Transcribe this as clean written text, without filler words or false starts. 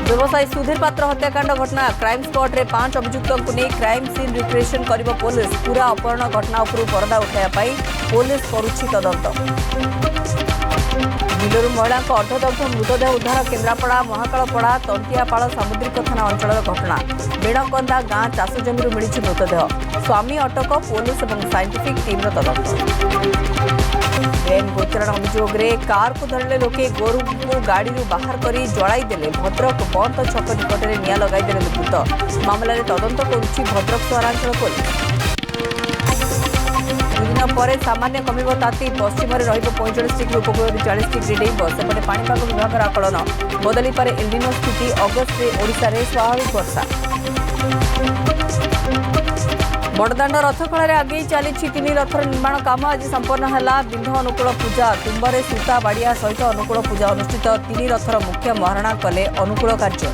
व्यवसायी सुधीर पात्र हत्याकांड घटना क्राइम स्पॉट रे 5 अभियुक्तों को नहीं क्राइम सीन रिक्रिएशन करिबो पुलिस पूरा अपहरण घटना उपरू पर्दा उठाया पाई पुलिस करुछि तदंत बिलरू महिला अर्धदग्ध मृतदेह उद्धार केन्द्रापड़ा महाकालपड़ा तंतियापाड़ सामुद्रिक थाना अंचल घटना बेणकंदा गाँ चाष जमी मिली मृतदेह स्वामी अटक पुलिस और साइंटिफिक टीम तदंत ट्रेन गोचरण अभियोग कार को धरले लोके गोरु को गाड़ी बाहर कर जड़ाईदे भद्रक बंद छक निकट में निआं लगाईदे दुर्वृत्त मामलें तदंत करुछि भद्रक सहरांचल पुलिस दिन पर सामान्य कमिब ताती पश्चिम में रही 45 डिग्री उपकूल 40 डिग्री डेब सेपटे पाणीपाग विभाग आकलन बदली पारे एल्निनो स्थिति अगस्त में ओडिशा रे स्वाभाविक वर्षा बड़दाण्ड रथखड़ा आगे चली 3 रथर निर्माण काम आज संपन्न है बिंध अनुकूल पूजा तुम्बरे सूता बाड़िया सहित अनुकूल पूजा अनुष्ठित 3 रथर मुख्य महारणा कले अनुकूल कार्य।